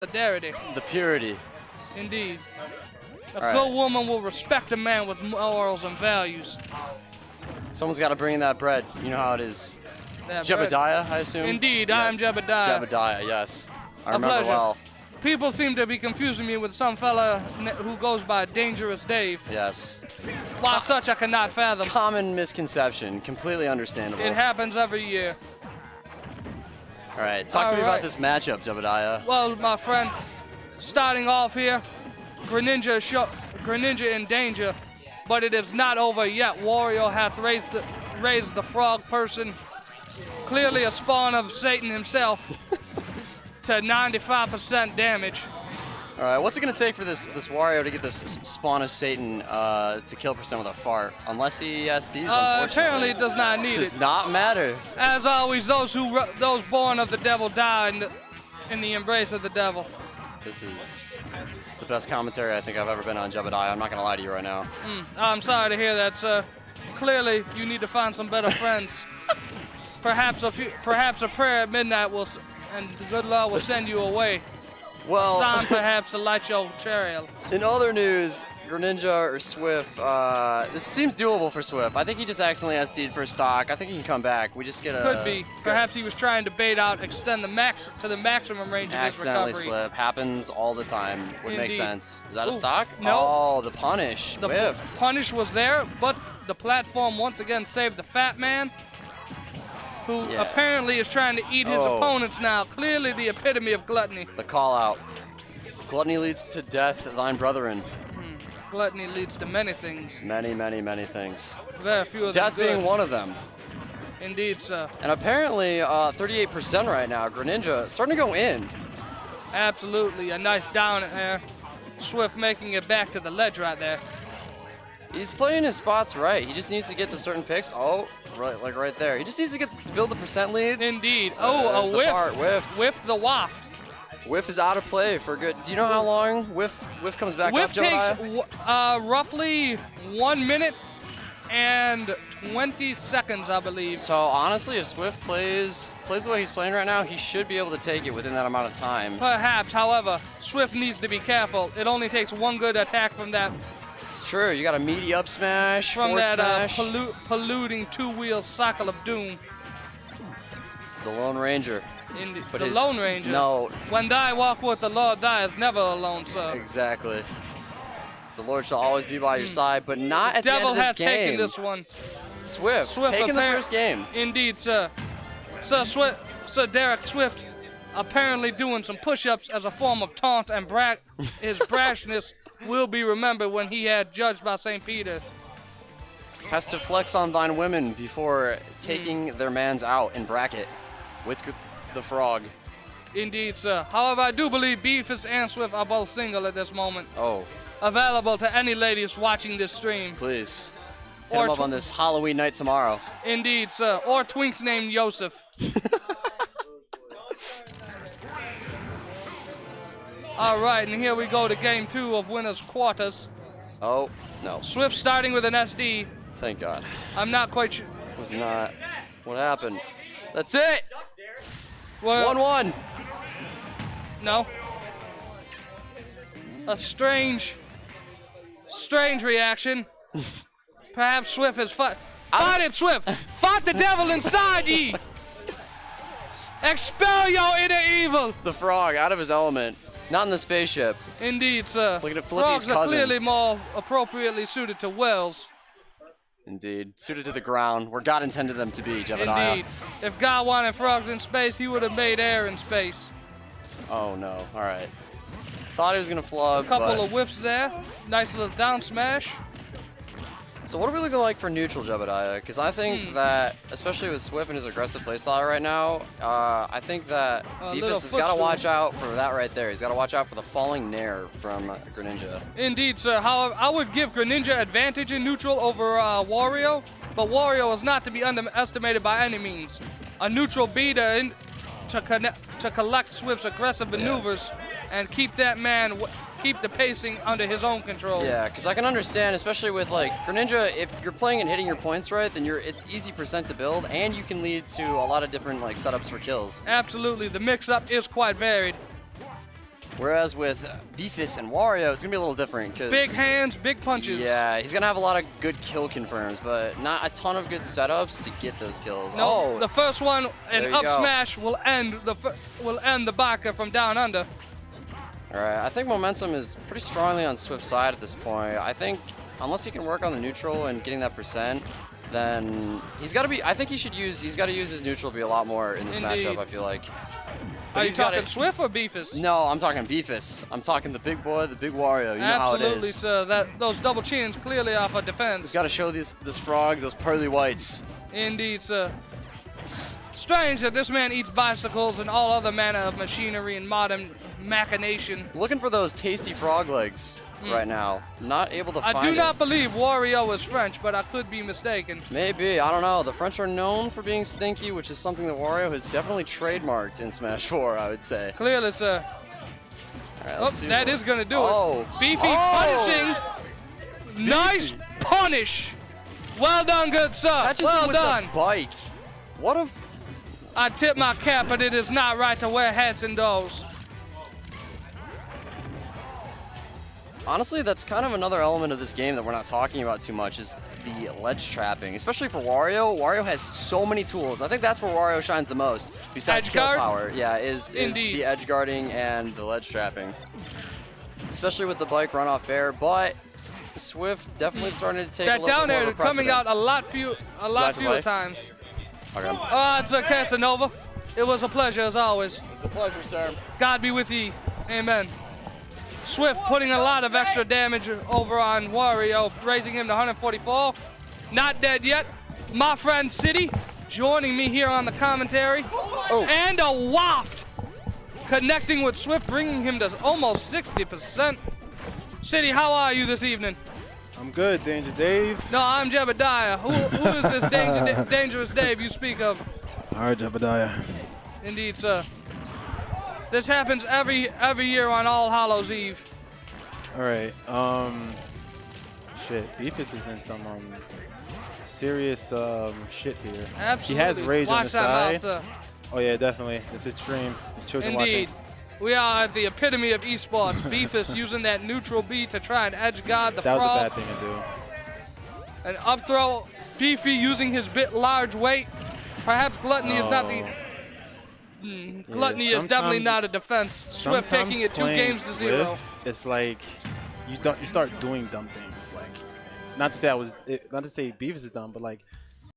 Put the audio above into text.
solidarity. The purity. Indeed. A good woman will respect a man with morals and values. Someone's got to bring in that bread. You know how it is. That Jebediah, I assume? Indeed, yes. I am Jebediah. Jebediah, yes. I A remember pleasure. well. People seem to be confusing me with some fella who goes by Dangerous Dave. Yes. Why such I cannot fathom. Common misconception. Completely understandable. It happens every year. All right. Talk to me about this matchup, Jebediah. Well, my friend, starting off here, Greninja in danger, but it is not over yet. Wario hath raised the frog person, clearly a spawn of Satan himself, to 95% damage. All right, what's it gonna take for this Wario to get this spawn of Satan to kill percent with a fart? Unless he SDs, unfortunately. Apparently, it does not need Does not matter. As always, those born of the devil die in the embrace of the devil. This is the best commentary I think I've ever been on Jebediah. I'm not gonna lie to you right now. I'm sorry to hear that, sir. Clearly, you need to find some better friends. Perhaps a prayer at midnight and the good Lord will send you away. Well, Sign perhaps to light your chariot. In other news, Greninja or Swiff, this seems doable for Swiff. I think he just accidentally SD'd for stock. I think he can come back. We just get a... Could be. Perhaps he was trying to bait out, extend the max to the maximum range of his recovery. Accidentally slip. Happens all the time. Would make sense. Is that a stock? No. Oh, the punish. The Whiffed. punish was there, but the platform once again saved the fat man, who apparently is trying to eat his opponents now. Clearly the epitome of gluttony. The call out. Gluttony leads to death, thine brethren. Gluttony leads to many things. Many, many, many things. Very few of them Death good. being one of them. Indeed, sir. And apparently 38% right now. Greninja starting to go in. Absolutely. A nice down air. Swift making it back to the ledge right there. He's playing his spots right. He just needs to get the certain picks. Oh, right there. He just needs to build the percent lead. Indeed. Oh, a whiff. Whiffed. Whiffed the waft. Whiff is out of play for good. Do you know how long Whiff comes back Whiff up, Jebediah? takes roughly 1 minute and 20 seconds, I believe. So honestly, if Swift plays the way he's playing right now, he should be able to take it within that amount of time. Perhaps, however, Swift needs to be careful. It only takes one good attack from that. It's true. You got a meaty up smash, From forward that smash. polluting two-wheel cycle of doom. It's the Lone Ranger. The Lone Ranger. No. When thy walk with the Lord, thy is never alone, sir. Exactly. The Lord shall always be by your side, but not at the end of this game. Devil has taken this one. Swift taking the first game. Indeed, sir. Sir Derek Swift apparently doing some push-ups as a form of taunt and his brashness will be remembered when he had judged by St. Peter. Has to flex on thine women before taking their mans out in bracket with the frog. Indeed, sir. However, I do believe Beefus and Swift are both single at this moment. Oh. Available to any ladies watching this stream. Please. Hit him up on this Halloween night tomorrow. Indeed, sir. Or twinks named Yosef. All right, and here we go to game 2 of winners quarters. Oh, no. Swift starting with an SD. Thank God. I'm not quite sure. Was not. What happened? That's it. Well, 1-1. No. A strange reaction. Perhaps Swift has fight it, Swift. Fight the devil inside ye. Expel your inner evil. The frog out of his element. Not in the spaceship. Indeed, sir. Look at Flippy's Frogs are cousin. clearly more appropriately suited to wells. Indeed. Suited to the ground, where God intended them to be, Jebediah. Indeed. If God wanted frogs in space, he would have made air in space. Oh, no. All right. Thought he was going to flub, A couple of whiffs there. Nice little down smash. So what are we looking like for neutral, Jebediah? Because I think that, especially with Swift and his aggressive playstyle right now, I think that Beefus has got to watch out for that right there. He's got to watch out for the falling nair from Greninja. Indeed, sir. However, I would give Greninja advantage in neutral over Wario, but Wario is not to be underestimated by any means. A neutral B to collect Swift's aggressive maneuvers and keep that man... keep the pacing under his own control. Yeah, because I can understand, especially with like Greninja, if you're playing and hitting your points right, then it's easy percent to build, and you can lead to a lot of different like setups for kills. Absolutely, the mix-up is quite varied. Whereas with Beefus and Wario, it's going to be a little different. Cause big hands, big punches. Yeah, he's going to have a lot of good kill confirms, but not a ton of good setups to get those kills. No, the first one, an up go. smash, will end the Baka from down under. All right, I think momentum is pretty strongly on Swift's side at this point. I think unless he can work on the neutral and getting that percent, then he's got to be. I think he's got to use his neutral to be a lot more in this matchup. I feel like. Are you talking Swift or Beefus? No, I'm talking Beefus. I'm talking the big boy, the big Wario. You know how it is. Absolutely, sir. Those double chins clearly off a defense. He's got to show this frog those pearly whites. Indeed, sir. Strange that this man eats bicycles and all other manner of machinery and modern machination. Looking for those tasty frog legs right now. Not able to find it. I do not believe Wario is French, but I could be mistaken. Maybe. I don't know. The French are known for being stinky, which is something that Wario has definitely trademarked in Smash 4, I would say. Clearly, sir. All right, that is going to do it. Beefy punishing. Nice punish. Well done, good sir. Well done. The bike. What a... I tip my cap, but it is not right to wear hats indoors. Honestly, that's kind of another element of this game that we're not talking about too much is the ledge trapping, especially for Wario. Wario has so many tools. I think that's where Wario shines the most, besides kill power. Yeah, is the edge guarding and the ledge trapping. Especially with the bike runoff air, but Swift definitely starting to take a little bit more of a precedent. Coming out a lot fewer times. Okay. It's a Casanova. It was a pleasure as always. It's a pleasure, sir. God be with ye. Amen. Swift putting a lot of extra damage over on Wario, raising him to 144. Not dead yet. My friend City joining me here on the commentary. And a waft connecting with Swift, bringing him to almost 60%. City, how are you this evening? I'm good, Danger Dave. No, I'm Jebediah. Who is this dangerous Dave you speak of? All right, Jebediah. Indeed, sir. This happens every year on All Hallows Eve. All right. Shit. Beefus is in some serious shit here. Absolutely. He has rage on the side. Watch that mouth, sir. Oh yeah, definitely. This is stream. There's children Indeed. watching. We are at the epitome of esports. Beefus using that neutral B to try and edge guard the frog. That was a bad thing to do. An up throw. Beefy using his bit large weight. Perhaps Gluttony is not the. Gluttony is definitely not a defense. Swift taking it 2 games to 0. It's like you start doing dumb things. Like not to say Beefus is dumb, but like